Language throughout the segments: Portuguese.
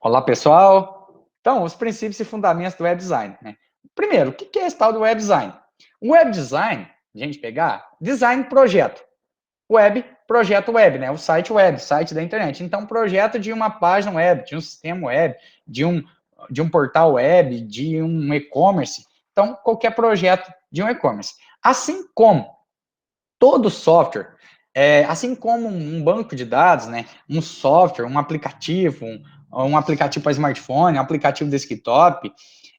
Olá, pessoal! Então, os princípios e fundamentos do web design, né? Primeiro, o que é esse tal do web design? O web design, a gente pegar, design projeto. Web, projeto web, né? O site web, site da internet. Então, projeto de uma página web, de um sistema web, de um portal web, de um e-commerce. Então, qualquer projeto de um e-commerce. Assim como todo software, assim como um banco de dados, né, um software, um aplicativo para smartphone, um aplicativo desktop,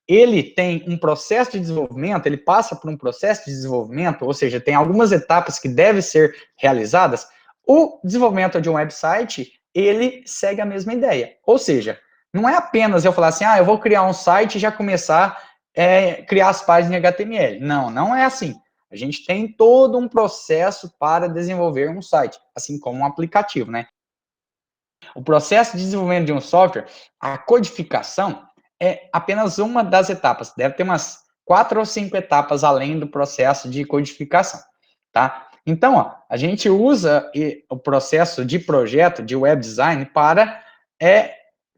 ele tem um processo de desenvolvimento, ele passa por um processo de desenvolvimento, ou seja, tem algumas etapas que devem ser realizadas. O desenvolvimento de um website, ele segue a mesma ideia. Ou seja, não é apenas eu falar assim, eu vou criar um site e já começar a criar as páginas em HTML. Não, não é assim. A gente tem todo um processo para desenvolver um site, assim como um aplicativo, né? O processo de desenvolvimento de um software, a codificação, é apenas uma das etapas. Deve ter umas 4 ou 5 etapas além do processo de codificação, tá? Então, a gente usa o processo de projeto de web design para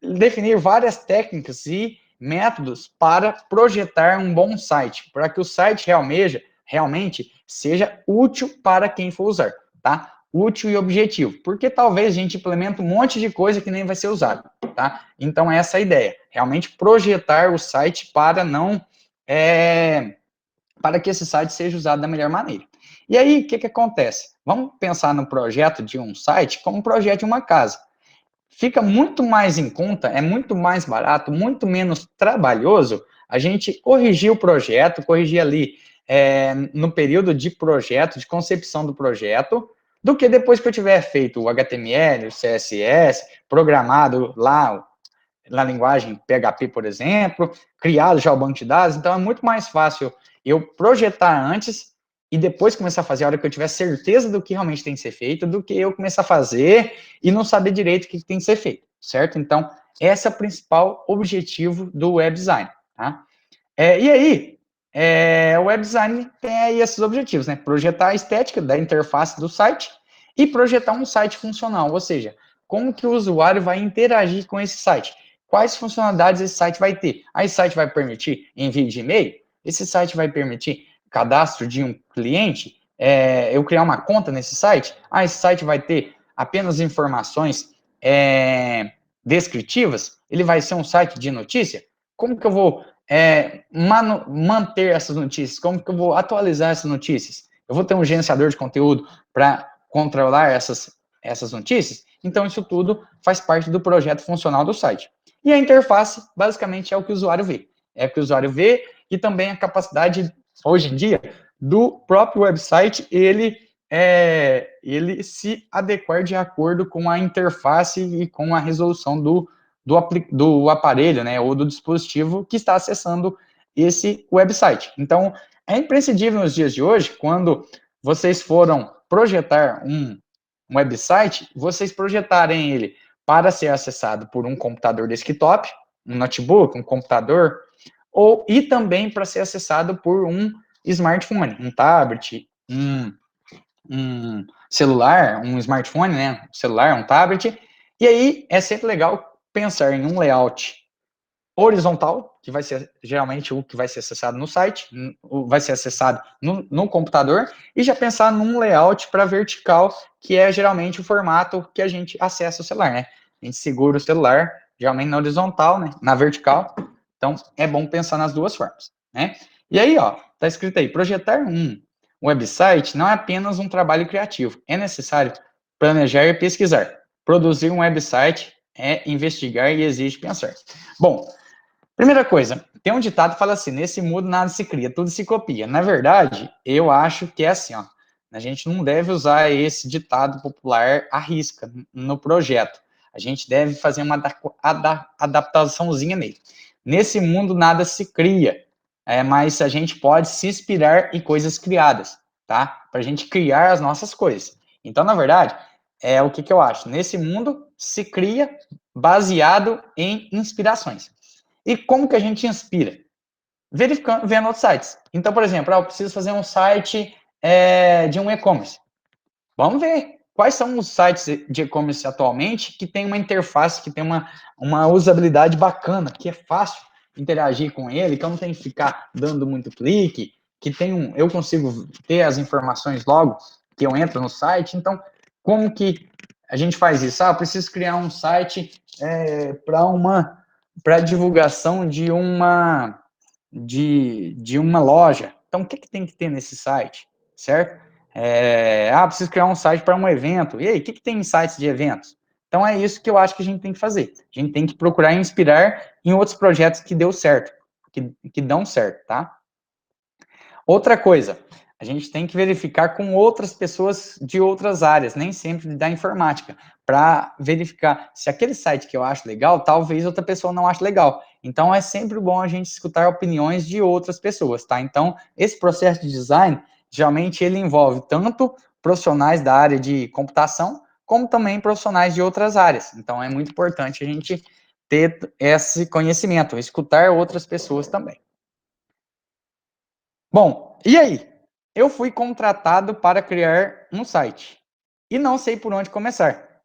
definir várias técnicas e métodos para projetar um bom site, para que o site realmente seja útil para quem for usar, tá? Útil e objetivo, porque talvez a gente implemente um monte de coisa que nem vai ser usado, tá? Então, essa é a ideia, realmente projetar o site para não, para que esse site seja usado da melhor maneira. E aí, o que acontece? Vamos pensar no projeto de um site como um projeto de uma casa. Fica muito mais em conta, é muito mais barato, muito menos trabalhoso a gente corrigir o projeto, corrigir ali no período de projeto, de concepção do projeto, do que depois que eu tiver feito o HTML, o CSS, programado lá na linguagem PHP, por exemplo, criado já o banco de dados. Então, é muito mais fácil eu projetar antes e depois começar a fazer a hora que eu tiver certeza do que realmente tem que ser feito, do que eu começar a fazer e não saber direito o que tem que ser feito, certo? Então, esse é o principal objetivo do web design, tá? E aí, o web design tem aí esses objetivos, né? Projetar a estética da interface do site e projetar um site funcional, ou seja, como que o usuário vai interagir com esse site, quais funcionalidades esse site vai ter. Esse site vai permitir envio de e-mail? Esse site vai permitir cadastro de um cliente? Eu criar uma conta nesse site? Esse site vai ter apenas informações descritivas? Ele vai ser um site de notícia? Como que eu vou manter essas notícias? Como que eu vou atualizar essas notícias? Eu vou ter um gerenciador de conteúdo para controlar essas notícias? Então, isso tudo faz parte do projeto funcional do site. E a interface, basicamente, é o que o usuário vê. É o que o usuário vê e também a capacidade, hoje em dia, do próprio website, ele se adequar de acordo com a interface e com a resolução do aparelho, né, ou do dispositivo que está acessando esse website. Então, é imprescindível nos dias de hoje, quando vocês foram projetar um website, vocês projetarem ele para ser acessado por um computador desktop, um notebook, um computador, e também para ser acessado por um smartphone, um tablet, um celular, um smartphone, né? Um celular, um tablet. E aí é sempre legal pensar em um layout horizontal, que vai ser geralmente o que vai ser acessado no site, vai ser acessado no computador, e já pensar num layout para vertical, que é geralmente o formato que a gente acessa o celular, né? A gente segura o celular, geralmente na horizontal, né? Na vertical. Então, é bom pensar nas duas formas, né? E aí, tá escrito aí, projetar um website não é apenas um trabalho criativo, é necessário planejar e pesquisar. Produzir um website é investigar e exige pensar. Bom, primeira coisa, tem um ditado que fala assim, nesse mundo nada se cria, tudo se copia. Na verdade, eu acho que é assim, a gente não deve usar esse ditado popular à risca no projeto. A gente deve fazer uma adaptaçãozinha nele. Nesse mundo nada se cria, mas a gente pode se inspirar em coisas criadas, tá? Para a gente criar as nossas coisas. Então, na verdade, o que eu acho? Nesse mundo se cria baseado em inspirações. E como que a gente inspira? Verificando, vendo outros sites. Então, por exemplo, eu preciso fazer um site de um e-commerce. Vamos ver quais são os sites de e-commerce atualmente que tem uma interface, que tem uma usabilidade bacana, que é fácil interagir com ele, que eu não tenho que ficar dando muito clique, que tem eu consigo ter as informações logo que eu entro no site. Então, como que a gente faz isso? Eu preciso criar um site para divulgação de uma loja. Então, o que tem que ter nesse site, certo? Preciso criar um site para um evento. E aí, o que tem em sites de eventos? Então, é isso que eu acho que a gente tem que fazer. A gente tem que procurar inspirar em outros projetos que deu certo, que dão certo, tá? Outra coisa, a gente tem que verificar com outras pessoas de outras áreas, nem sempre da informática, para verificar se aquele site que eu acho legal, talvez outra pessoa não ache legal. Então, é sempre bom a gente escutar opiniões de outras pessoas, tá? Então, esse processo de design, geralmente, ele envolve tanto profissionais da área de computação, como também profissionais de outras áreas. Então, é muito importante a gente ter esse conhecimento, escutar outras pessoas também. Bom, e aí? Eu fui contratado para criar um site e não sei por onde começar.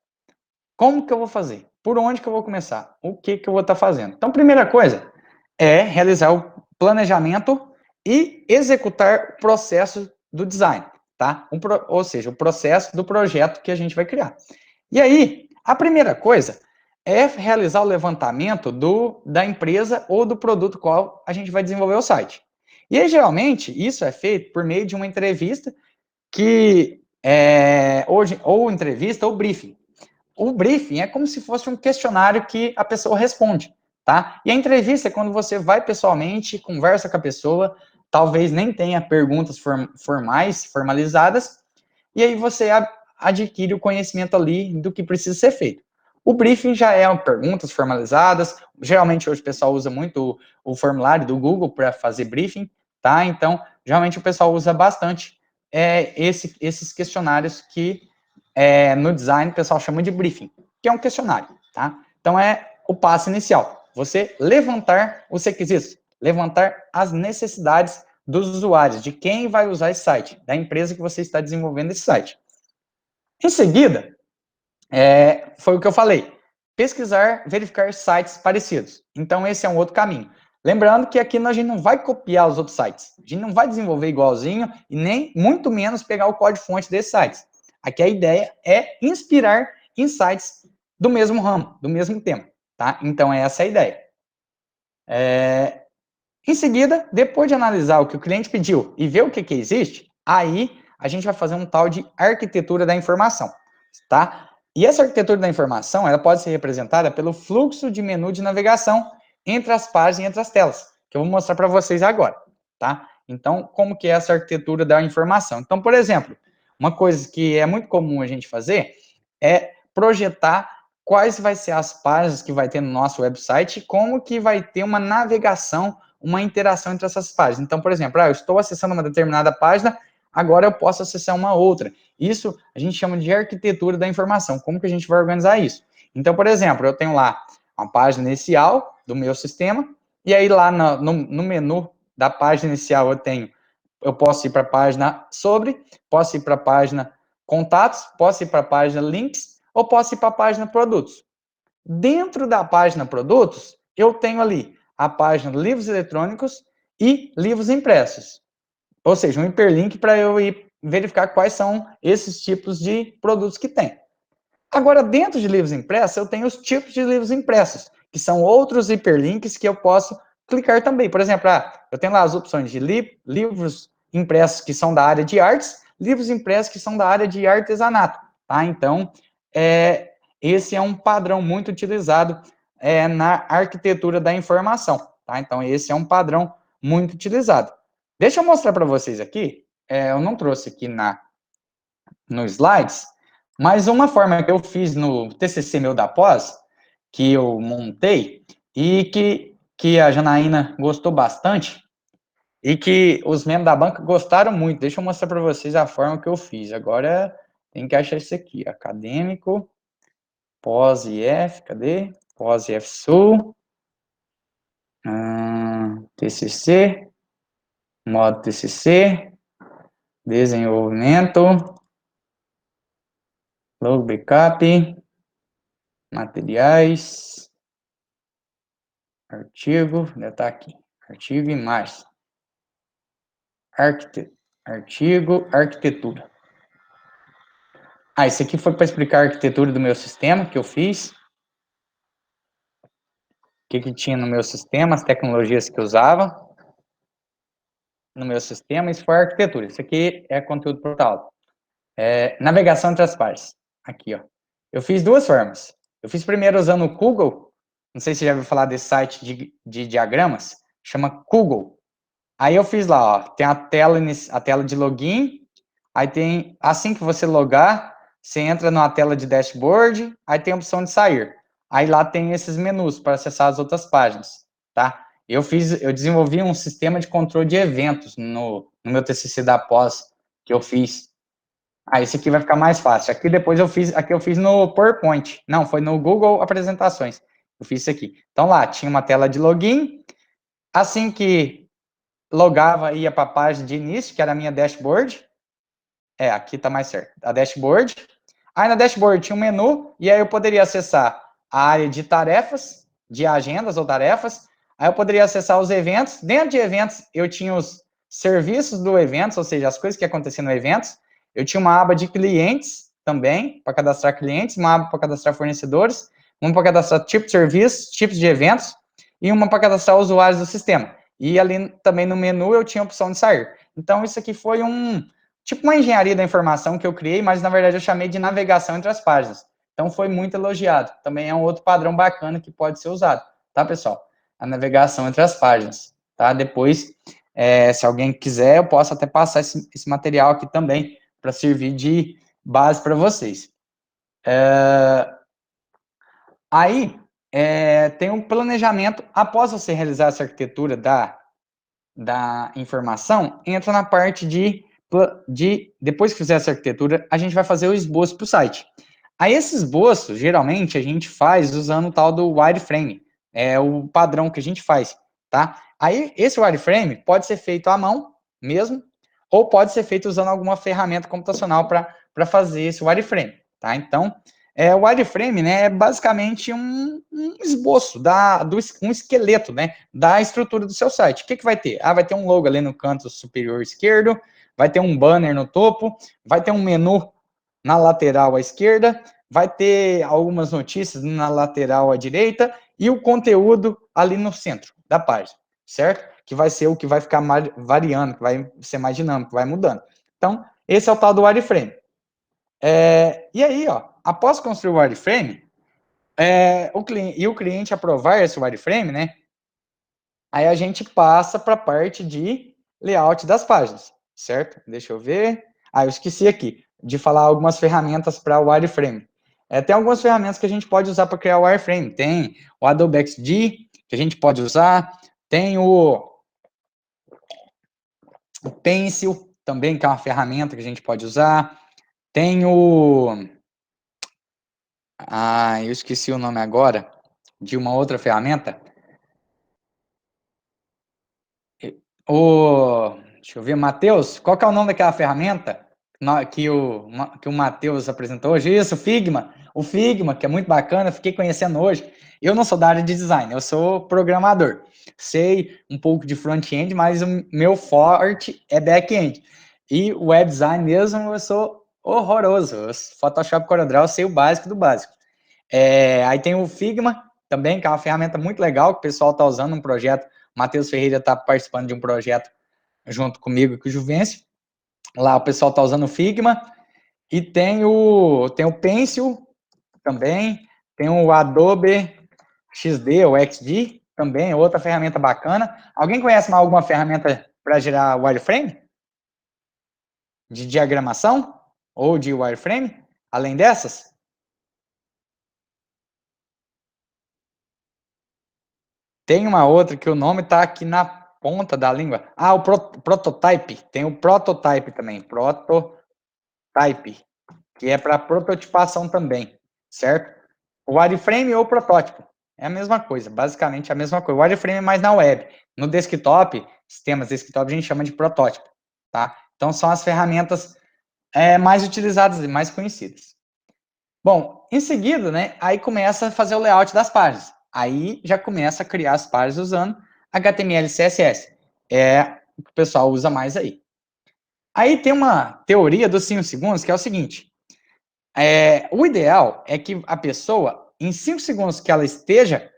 Como que eu vou fazer? Por onde que eu vou começar? O que que eu vou estar fazendo? Então, primeira coisa é realizar o planejamento e executar o processo do design, tá? Ou seja, o processo do projeto que a gente vai criar. E aí, a primeira coisa é realizar o levantamento da empresa ou do produto qual a gente vai desenvolver o site. E aí, geralmente, isso é feito por meio de uma entrevista ou entrevista ou briefing. O briefing é como se fosse um questionário que a pessoa responde, tá? E a entrevista é quando você vai pessoalmente, conversa com a pessoa, talvez nem tenha perguntas formais, formalizadas, e aí você adquire o conhecimento ali do que precisa ser feito. O briefing já é perguntas formalizadas, geralmente hoje o pessoal usa muito o formulário do Google para fazer briefing, tá? Então, geralmente o pessoal usa bastante esses questionários que no design o pessoal chama de briefing, que é um questionário, tá? Então, é o passo inicial, você levantar os requisitos, levantar as necessidades dos usuários, de quem vai usar esse site, da empresa que você está desenvolvendo esse site. Em seguida, foi o que eu falei, pesquisar, verificar sites parecidos. Então, esse é um outro caminho. Lembrando que aqui a gente não vai copiar os outros sites, a gente não vai desenvolver igualzinho e nem muito menos pegar o código-fonte desses sites. Aqui a ideia é inspirar em sites do mesmo ramo, do mesmo tema, tá? Então, essa é a ideia. Em seguida, depois de analisar o que o cliente pediu e ver o que existe, aí a gente vai fazer um tal de arquitetura da informação, tá? E essa arquitetura da informação, ela pode ser representada pelo fluxo de menu de navegação entre as páginas e entre as telas, que eu vou mostrar para vocês agora, tá? Então, como que é essa arquitetura da informação? Então, por exemplo, uma coisa que é muito comum a gente fazer é projetar quais vai ser as páginas que vai ter no nosso website, como que vai ter uma navegação, uma interação entre essas páginas. Então, por exemplo, eu estou acessando uma determinada página, agora eu posso acessar uma outra. Isso a gente chama de arquitetura da informação. Como que a gente vai organizar isso? Então, por exemplo, eu tenho lá uma página inicial do meu sistema, e aí lá no menu da página inicial eu posso ir para a página sobre, posso ir para a página contatos, posso ir para a página links, ou posso ir para a página produtos. Dentro da página produtos, eu tenho ali a página livros eletrônicos e livros impressos. Ou seja, um hiperlink para eu ir verificar quais são esses tipos de produtos que tem. Agora, dentro de livros impressos, eu tenho os tipos de livros impressos, que são outros hiperlinks que eu posso clicar também. Por exemplo, eu tenho lá as opções de livros impressos que são da área de artes, livros impressos que são da área de artesanato. Tá? Então, esse é um padrão muito utilizado na arquitetura da informação. Tá? Então, esse é um padrão muito utilizado. Deixa eu mostrar para vocês aqui. Eu não trouxe aqui no slides, mas uma forma que eu fiz no TCC meu da pós, que eu montei, e que a Janaína gostou bastante, e que os membros da banca gostaram muito. Deixa eu mostrar para vocês a forma que eu fiz. Agora tem que achar isso aqui, acadêmico, pós-IF, cadê? Pós-IF Sul, TCC, modo TCC, desenvolvimento, Log backup, materiais, artigo, deve estar aqui, artigo e mais, artigo, arquitetura. Esse aqui foi para explicar a arquitetura do meu sistema que eu fiz, o que tinha no meu sistema, as tecnologias que eu usava no meu sistema, isso foi a arquitetura. Isso aqui é conteúdo portal. Navegação entre as partes. Aqui, ó. Eu fiz duas formas. Eu fiz primeiro usando o Google. Não sei se você já ouviu falar desse site de diagramas. Chama Google. Aí eu fiz lá, ó. Tem a tela de login. Aí tem, assim que você logar, você entra numa tela de dashboard. Aí tem a opção de sair. Aí lá tem esses menus para acessar as outras páginas, tá? Eu desenvolvi um sistema de controle de eventos no meu TCC da pós que eu fiz. Esse aqui vai ficar mais fácil. Aqui eu fiz no PowerPoint. Não, foi no Google Apresentações. Eu fiz isso aqui. Então lá tinha uma tela de login. Assim que logava, ia para a página de início, que era a minha dashboard. Aqui tá mais certo. A dashboard. Aí na dashboard tinha um menu e aí eu poderia acessar a área de tarefas, de agendas ou tarefas. Aí eu poderia acessar os eventos. Dentro de eventos eu tinha os serviços do evento, ou seja, as coisas que aconteciam no evento. Eu tinha uma aba de clientes também, para cadastrar clientes, uma aba para cadastrar fornecedores, uma para cadastrar tipo de serviço, tipos de eventos, e uma para cadastrar usuários do sistema. E ali também no menu eu tinha a opção de sair. Então isso aqui foi tipo uma engenharia da informação que eu criei, mas na verdade eu chamei de navegação entre as páginas. Então foi muito elogiado. Também é um outro padrão bacana que pode ser usado, tá, pessoal? A navegação entre as páginas, tá? Depois, se alguém quiser, eu posso até passar esse material aqui também para servir de base para vocês. Aí, tem um planejamento, após você realizar essa arquitetura da informação, entra na parte depois que fizer essa arquitetura, a gente vai fazer o esboço para o site. Aí, esse esboço, geralmente, a gente faz usando o tal do wireframe, é o padrão que a gente faz, tá? Aí, esse wireframe pode ser feito à mão mesmo, ou pode ser feito usando alguma ferramenta computacional para fazer esse wireframe, tá? Então, o wireframe, né, é basicamente um esboço, um esqueleto, né, da estrutura do seu site. O que vai ter? Vai ter um logo ali no canto superior esquerdo, vai ter um banner no topo, vai ter um menu na lateral à esquerda, vai ter algumas notícias na lateral à direita e o conteúdo ali no centro da página, certo? Que vai ser o que vai ficar variando, que vai ser mais dinâmico, que vai mudando. Então, esse é o tal do wireframe. E aí, ó, após construir o wireframe, o cliente aprovar esse wireframe, né? Aí a gente passa para a parte de layout das páginas, certo? Deixa eu ver. Eu esqueci aqui de falar algumas ferramentas para o wireframe. Tem algumas ferramentas que a gente pode usar para criar o wireframe. Tem o Adobe XD, que a gente pode usar. Tem o Pencil, também, que é uma ferramenta que a gente pode usar. Tem eu esqueci o nome agora, de uma outra ferramenta. Deixa eu ver, Matheus, qual que é o nome daquela ferramenta que o Matheus apresentou hoje? Isso, o Figma. O Figma, que é muito bacana, fiquei conhecendo hoje. Eu não sou da área de design, eu sou programador. Sei um pouco de front-end, mas o meu forte é back-end. E o web design mesmo, eu sou horroroso. Photoshop, CorelDRAW, eu sei o básico do básico. Aí tem o Figma também, que é uma ferramenta muito legal que o pessoal está usando um projeto. O Matheus Ferreira está participando de um projeto junto comigo e com o Juvencio. Lá o pessoal está usando o Figma. E tem o Pencil também. Tem o Adobe XD ou XD também, outra ferramenta bacana. Alguém conhece mais alguma ferramenta para gerar wireframe? De diagramação? Ou de wireframe? Além dessas? Tem uma outra que o nome está aqui na ponta da língua. O Prototype. Tem o Prototype também. Prototype, que é para prototipação também, certo? O wireframe ou protótipo. É a mesma coisa, basicamente a mesma coisa. O wireframe é mais na web. No desktop, sistemas desktop, a gente chama de protótipo, tá? Então, são as ferramentas mais utilizadas e mais conhecidas. Bom, em seguida, né, aí começa a fazer o layout das páginas. Aí já começa a criar as páginas usando HTML e CSS. É o que o pessoal usa mais aí. Aí tem uma teoria dos 5 segundos que é o seguinte: o ideal é que a pessoa, em 5 segundos que ela esteja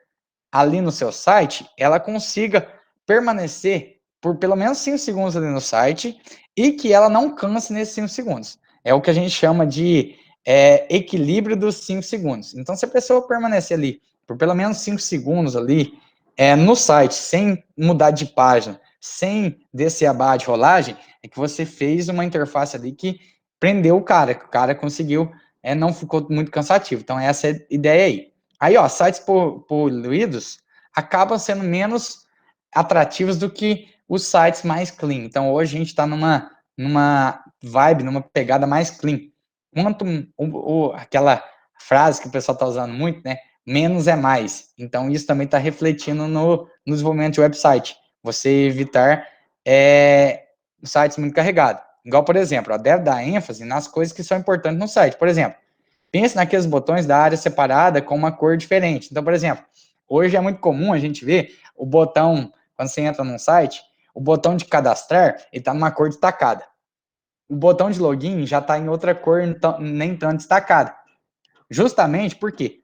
ali no seu site, ela consiga permanecer por pelo menos 5 segundos ali no site e que ela não canse nesses 5 segundos. É o que a gente chama de equilíbrio dos 5 segundos. Então, se a pessoa permanecer ali por pelo menos 5 segundos ali no site, sem mudar de página, sem descer a barra de rolagem, é que você fez uma interface ali que prendeu que o cara conseguiu, não ficou muito cansativo. Então, essa é a ideia aí. Aí, ó, sites poluídos acabam sendo menos atrativos do que os sites mais clean. Então, hoje a gente está numa vibe, numa pegada mais clean. Quanto aquela frase que o pessoal está usando muito, né? Menos é mais. Então, isso também está refletindo no desenvolvimento de website. Você evitar sites muito carregados. Igual, por exemplo, deve dar ênfase nas coisas que são importantes no site. Por exemplo, pense naqueles botões da área separada com uma cor diferente. Então, por exemplo, hoje é muito comum a gente ver o botão, quando você entra num site, o botão de cadastrar, ele está numa cor destacada. O botão de login já está em outra cor, nem tão destacada. Justamente porque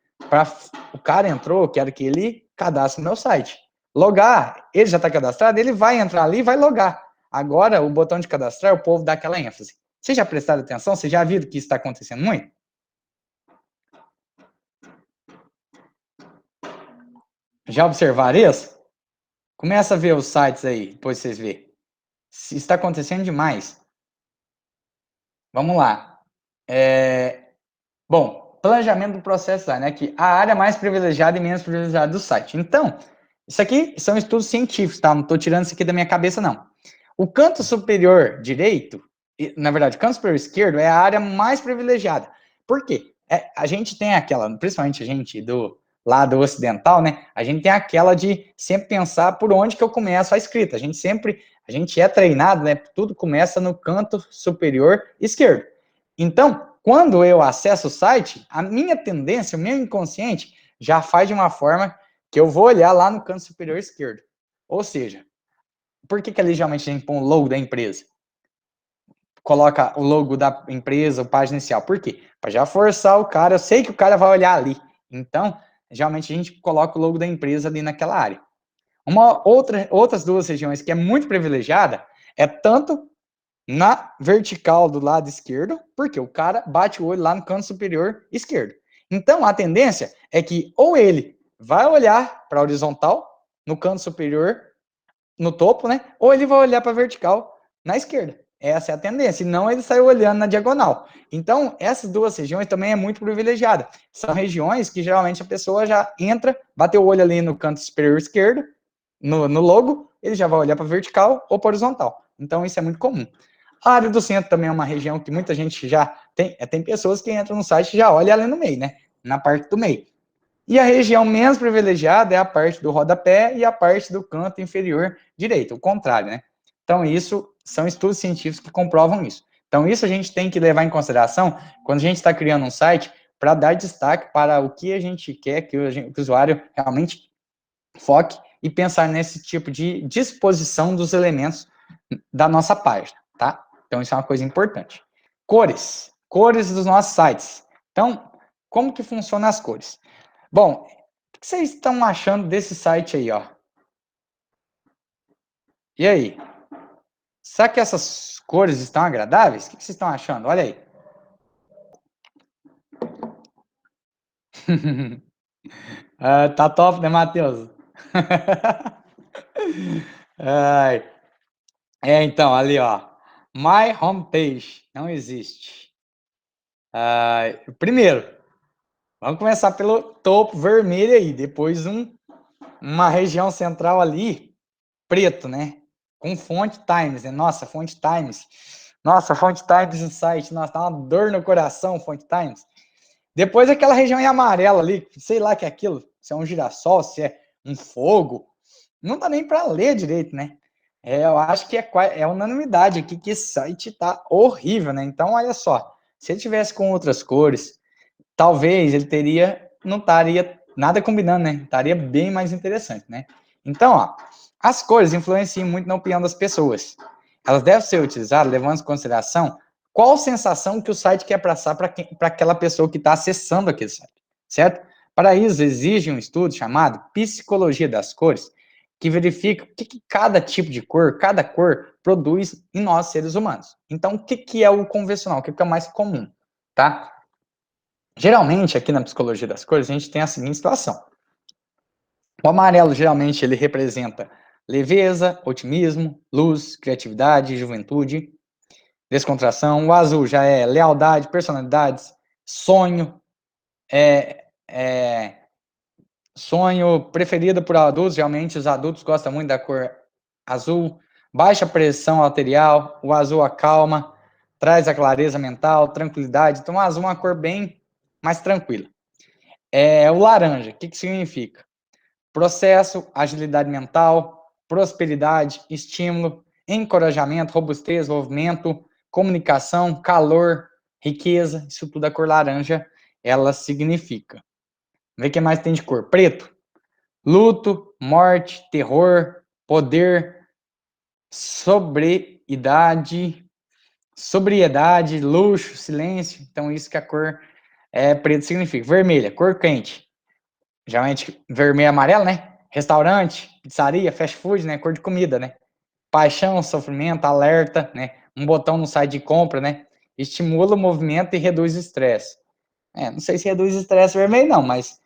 o cara entrou, eu quero que ele cadastre no meu site. Logar, ele já está cadastrado, ele vai entrar ali e vai logar. Agora, o botão de cadastrar, o povo dá aquela ênfase. Vocês já prestaram atenção? Vocês já viram que isso está acontecendo muito? Já observaram isso? Começa a ver os sites aí, depois vocês vê. Se está acontecendo demais. Vamos lá. Bom, planejamento do processo, né? Que a área mais privilegiada e menos privilegiada do site. Então, isso aqui são estudos científicos, tá? Não estou tirando isso aqui da minha cabeça, não. O canto superior direito, na verdade, o canto superior esquerdo é a área mais privilegiada. Por quê? A gente tem aquela, principalmente a gente do lado ocidental, né? A gente tem aquela de sempre pensar por onde que eu começo a escrita. A gente é treinado, né? Tudo começa no canto superior esquerdo. Então, quando eu acesso o site, a minha tendência, o meu inconsciente, já faz de uma forma que eu vou olhar lá no canto superior esquerdo. Ou seja, por que ali geralmente a gente põe o logo da empresa? Coloca o logo da empresa, o página inicial. Por quê? Para já forçar o cara, eu sei que o cara vai olhar ali. Então, geralmente a gente coloca o logo da empresa ali naquela área. Outras duas regiões que é muito privilegiada é tanto na vertical do lado esquerdo, porque o cara bate o olho lá no canto superior esquerdo. Então, a tendência é que ou ele vai olhar para a horizontal, no canto superior, no topo, né? Ou ele vai olhar para a vertical, na esquerda. Essa é a tendência, e não ele sai olhando na diagonal. Então, essas duas regiões também é muito privilegiada. São regiões que geralmente a pessoa já entra, bateu o olho ali no canto superior esquerdo, no logo, ele já vai olhar para vertical ou para horizontal. Então, isso é muito comum. A área do centro também é uma região que muita gente já tem pessoas que entram no site e já olham ali no meio, né? Na parte do meio. E a região menos privilegiada é a parte do rodapé e a parte do canto inferior direito, o contrário, né? Então, isso são estudos científicos que comprovam isso. Então, isso a gente tem que levar em consideração quando a gente está criando um site para dar destaque para o que a gente quer que o usuário realmente foque e pensar nesse tipo de disposição dos elementos da nossa página, tá? Então, isso é uma coisa importante. Cores dos nossos sites. Então, como que funcionam as cores? Bom, o que vocês estão achando desse site aí, ó? E aí? Será que essas cores estão agradáveis? O que vocês estão achando? Olha aí. Tá top, né, Matheus? Ai. Então, ali, ó. My homepage. Não existe. Primeiro, vamos começar pelo topo vermelho aí. Depois uma região central ali, preto, né? Com fonte Times, né? Nossa, fonte Times. Nossa, fonte Times no site. Nossa, tá uma dor no coração, fonte Times. Depois aquela região em amarelo ali, sei lá que é aquilo. Se é um girassol, se é um fogo. Não dá nem para ler direito, né? Eu acho que é unanimidade aqui que esse site tá horrível, né? Então, olha só. Se ele tivesse com outras cores, talvez ele não estaria nada combinando, né? Estaria bem mais interessante, né? Então, ó, as cores influenciam muito na opinião das pessoas. Elas devem ser utilizadas levando em consideração qual sensação que o site quer passar para aquela pessoa que está acessando aquele site, certo? Para isso, exige um estudo chamado Psicologia das Cores, que verifica o que cada tipo de cor, cada cor produz em nós, seres humanos. Então, o que é o convencional, o que é o mais comum, tá? Geralmente, aqui na psicologia das cores, a gente tem a seguinte situação. O amarelo, geralmente, ele representa leveza, otimismo, luz, criatividade, juventude, descontração. O azul já é lealdade, personalidades, sonho, sonho preferido por adultos. Geralmente, os adultos gostam muito da cor azul. Baixa pressão arterial, o azul acalma, traz a clareza mental, tranquilidade. Então, o azul é uma cor bem mais tranquila. O laranja, o que significa? Processo, agilidade mental, prosperidade, estímulo, encorajamento, robustez, movimento, comunicação, calor, riqueza, isso tudo a cor laranja, ela significa. Vê o que mais tem de cor. Preto, luto, morte, terror, poder, sobriedade, luxo, silêncio. Então, isso que a cor preto significa. Vermelha, cor quente. Geralmente vermelho e amarelo, né? Restaurante, pizzaria, fast food, né? Cor de comida, né? Paixão, sofrimento, alerta, né? Um botão no site de compra, né? Estimula o movimento e reduz o estresse. Não sei se reduz o estresse vermelho, não, mas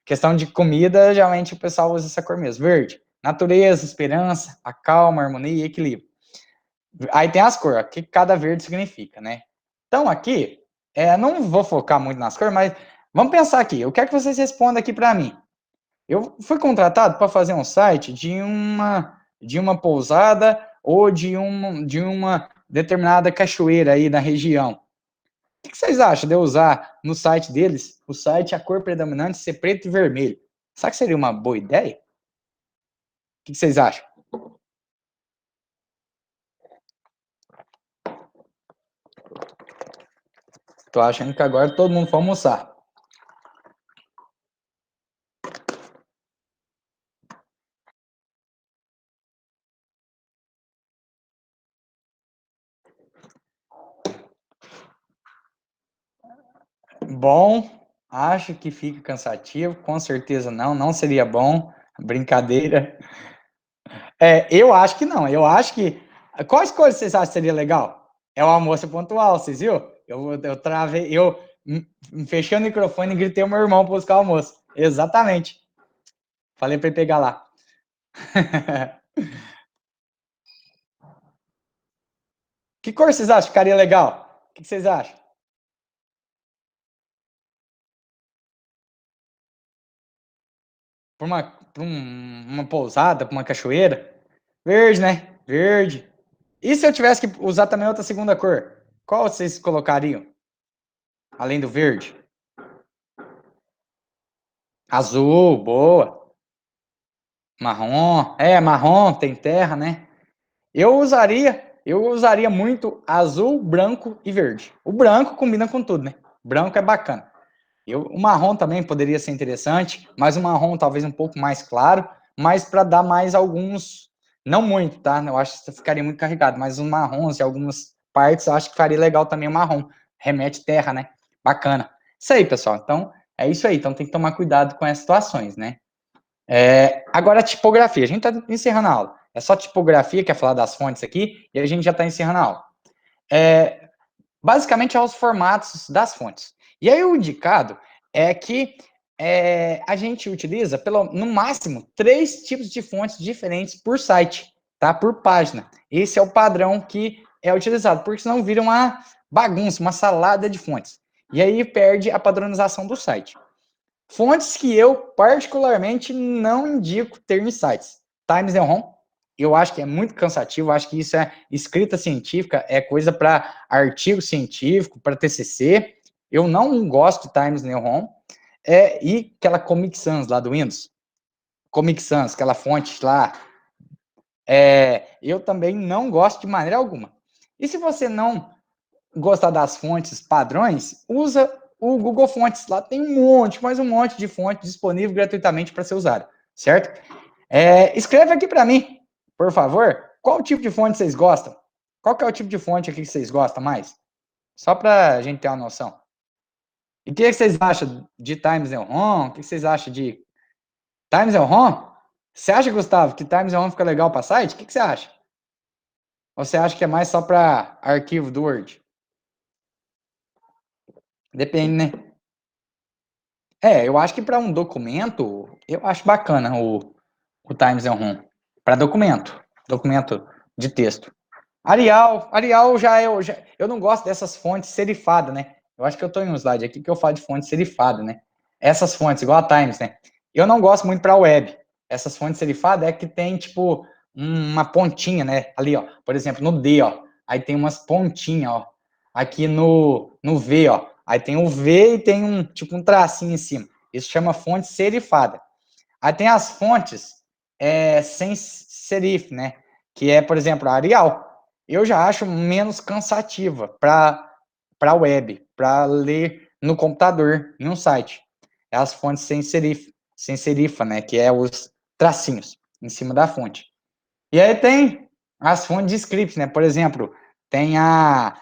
questão de comida, geralmente o pessoal usa essa cor mesmo. Verde, natureza, esperança, acalma, harmonia e equilíbrio. Aí tem as cores, o que cada verde significa, né? Então aqui, não vou focar muito nas cores, mas vamos pensar aqui. Eu quero que vocês respondam aqui para mim. Eu fui contratado para fazer um site de uma pousada ou de uma determinada cachoeira aí na região. O que vocês acham de eu usar no site deles, o site, a cor predominante ser preto e vermelho? Será que seria uma boa ideia? O que vocês acham? Tô achando que agora todo mundo foi almoçar. Bom, acho que fica cansativo, com certeza não seria bom, brincadeira. Eu acho que não, eu acho que... Quais coisas vocês acham que seria legal? É o almoço pontual, vocês viram? Eu travei, fechei o microfone e gritei ao meu irmão para buscar o almoço. Exatamente. Falei para ele pegar lá. Que cor vocês acham que ficaria legal? O que vocês acham? Uma pousada, para uma cachoeira? Verde, né? Verde. E se eu tivesse que usar também outra segunda cor? Qual vocês colocariam? Além do verde? Azul, boa. Marrom. Marrom, tem terra, né? Eu usaria muito azul, branco e verde. O branco combina com tudo, né? Branco é bacana. O marrom também poderia ser interessante, mas o marrom talvez um pouco mais claro, mas para dar mais alguns, não muito, tá? Eu acho que ficaria muito carregado, mas os marrons e algumas partes eu acho que faria legal também o marrom. Remete terra, né? Bacana. Isso aí, pessoal. Então, é isso aí. Então tem que tomar cuidado com essas situações, né? Agora a tipografia. A gente está encerrando a aula. É só tipografia, que é falar das fontes aqui, e a gente já está encerrando a aula. Basicamente, é os formatos das fontes. E aí, o indicado é que a gente utiliza, no máximo, 3 tipos de fontes diferentes por site, tá? Por página. Esse é o padrão que é utilizado, porque senão vira uma bagunça, uma salada de fontes. E aí perde a padronização do site. Fontes que eu, particularmente, não indico ter em sites. Times New Roman, eu acho que é muito cansativo, acho que isso é escrita científica, é coisa para artigo científico, para TCC. Eu não gosto de Times New Roman. E aquela Comic Sans lá do Windows. Comic Sans, aquela fonte lá. Eu também não gosto de maneira alguma. E se você não gostar das fontes padrões, usa o Google Fontes. Lá tem um monte, mais um monte de fonte disponível gratuitamente para ser usado, certo? Escreve aqui para mim, por favor, qual tipo de fonte vocês gostam? Qual que é o tipo de fonte aqui que vocês gostam mais? Só para a gente ter uma noção. E o que vocês acham de Times New Roman? O que vocês acham de Times New Roman? Você acha, Gustavo, que Times New Roman fica legal para site? O que você acha? Ou você acha que é mais só para arquivo do Word? Depende, né? Eu acho que para um documento, eu acho bacana o Times New Roman. Para documento de texto. Arial eu não gosto dessas fontes serifadas, né? Eu acho que eu tô em um slide aqui que eu falo de fonte serifada, né? Essas fontes, igual a Times, né? Eu não gosto muito para web. Essas fontes serifadas é que tem, tipo, uma pontinha, né? Ali, ó. Por exemplo, no D, ó. Aí tem umas pontinhas, ó. Aqui no V, ó. Aí tem o V e tem tipo, um tracinho em cima. Isso chama fonte serifada. Aí tem as fontes sem serif, né? Que é, por exemplo, a Arial. Eu já acho menos cansativa para web, para ler no computador, em um site. É as fontes sem serifa, né? Que é os tracinhos em cima da fonte. E aí tem as fontes de scripts, né? Por exemplo, tem a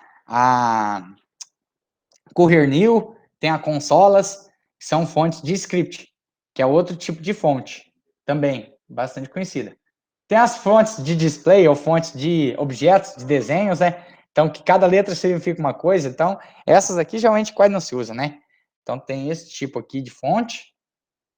Courier New, tem a Consolas, que são fontes de script, que é outro tipo de fonte, também bastante conhecida. Tem as fontes de display ou fontes de objetos, de desenhos, né? Então, que cada letra significa uma coisa. Então, essas aqui geralmente quase não se usa, né? Então, tem esse tipo aqui de fonte.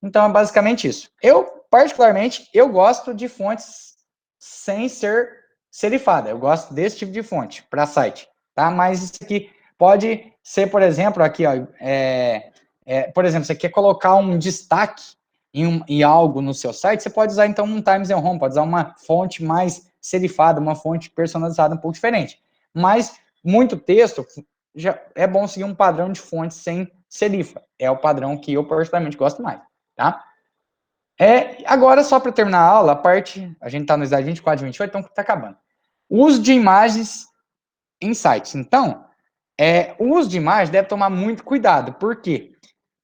Então, é basicamente isso. Eu, particularmente, eu gosto de fontes sem ser serifada. Eu gosto desse tipo de fonte para site, tá? Mas isso aqui pode ser, por exemplo, aqui, ó, por exemplo, você quer colocar um destaque em algo no seu site, você pode usar, então, um Times New Roman, pode usar uma fonte mais serifada, uma fonte personalizada um pouco diferente. Mas, muito texto, já é bom seguir um padrão de fonte sem serifa. É o padrão que eu, particularmente, gosto mais. Tá? Agora, só para terminar a aula, a gente está no slide 24 e 28, então está acabando. Uso de imagens em sites. Então, o uso de imagem deve tomar muito cuidado. Por quê?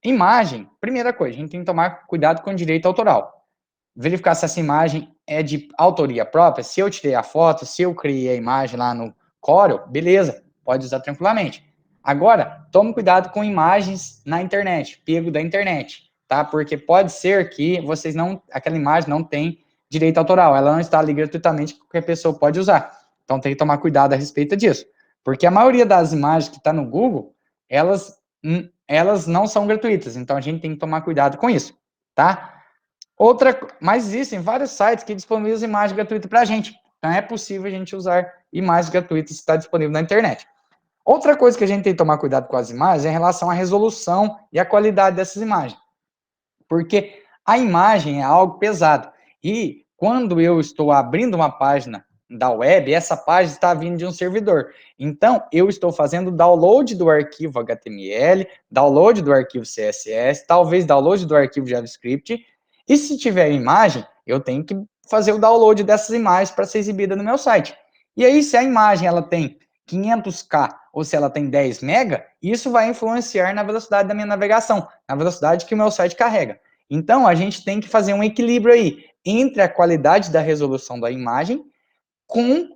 Imagem, primeira coisa, a gente tem que tomar cuidado com o direito autoral. Verificar se essa imagem é de autoria própria. Se eu tirei a foto, se eu criei a imagem lá no Corel, beleza, pode usar tranquilamente. Agora, tome cuidado com imagens na internet, pego da internet, tá? Porque pode ser que aquela imagem não tem direito autoral, ela não está ali gratuitamente, que qualquer pessoa pode usar. Então tem que tomar cuidado a respeito disso. Porque a maioria das imagens que está no Google, elas não são gratuitas, então a gente tem que tomar cuidado com isso, tá? Mas existem vários sites que disponibilizam imagem gratuita para a gente. Então é possível a gente usar imagens gratuitas que está disponível na internet. Outra coisa que a gente tem que tomar cuidado com as imagens é em relação à resolução e à qualidade dessas imagens. Porque a imagem é algo pesado. E quando eu estou abrindo uma página da web, essa página está vindo de um servidor. Então, eu estou fazendo download do arquivo HTML, download do arquivo CSS, talvez download do arquivo JavaScript. E se tiver imagem, eu tenho que fazer o download dessas imagens para ser exibida no meu site. E aí, se a imagem ela tem 500K ou se ela tem 10 mega, isso vai influenciar na velocidade da minha navegação, na velocidade que o meu site carrega. Então, a gente tem que fazer um equilíbrio aí entre a qualidade da resolução da imagem com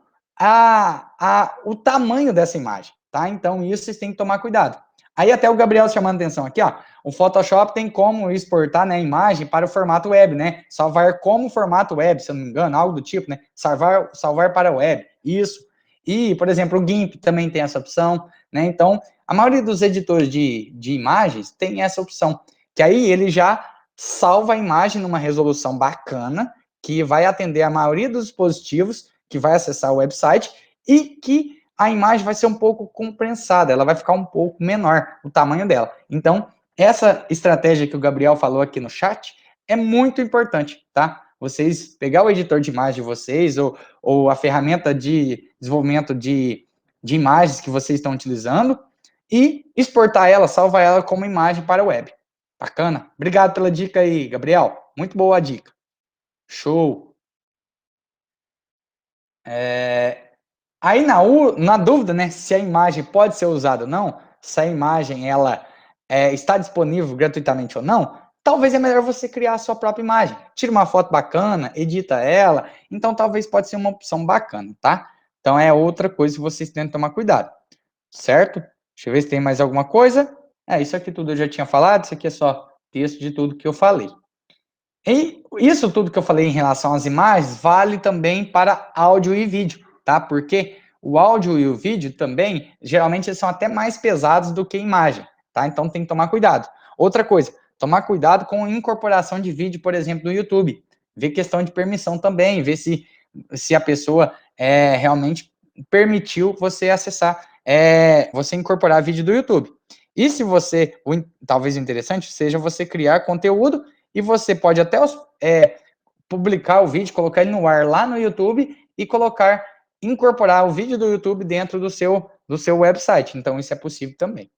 o tamanho dessa imagem, tá? Então, isso vocês têm que tomar cuidado. Aí até o Gabriel chamando atenção aqui, ó, o Photoshop tem como exportar, né, a imagem para o formato web, né? Salvar como formato web, se eu não me engano, algo do tipo, né? Salvar para web, isso. E, por exemplo, o GIMP também tem essa opção, né? Então, a maioria dos editores de imagens tem essa opção, que aí ele já salva a imagem numa resolução bacana, que vai atender a maioria dos dispositivos, que vai acessar o website, e que a imagem vai ser um pouco comprensada, ela vai ficar um pouco menor, o tamanho dela. Então, essa estratégia que o Gabriel falou aqui no chat é muito importante, tá? Vocês pegar o editor de imagem de vocês, ou a ferramenta de desenvolvimento de imagens que vocês estão utilizando, e exportar ela, salvar ela como imagem para a web. Bacana? Obrigado pela dica aí, Gabriel. Muito boa a dica. Show. Aí, na dúvida, né, se a imagem pode ser usada ou não, se a imagem, ela está disponível gratuitamente ou não, talvez é melhor você criar a sua própria imagem. Tira uma foto bacana, edita ela, então talvez pode ser uma opção bacana, tá? Então é outra coisa que vocês têm que tomar cuidado, certo? Deixa eu ver se tem mais alguma coisa. Isso aqui tudo eu já tinha falado, isso aqui é só texto de tudo que eu falei. E isso tudo que eu falei em relação às imagens vale também para áudio e vídeo, tá? Porque o áudio e o vídeo também, geralmente, eles são até mais pesados do que imagem, tá? Então tem que tomar cuidado. Outra coisa, tomar cuidado com incorporação de vídeo, por exemplo, no YouTube. Ver questão de permissão também, ver se a pessoa realmente permitiu você acessar, você incorporar vídeo do YouTube. E se você, talvez o interessante seja você criar conteúdo e você pode até publicar o vídeo, colocar ele no ar lá no YouTube e incorporar o vídeo do YouTube dentro do seu website. Então, isso é possível também.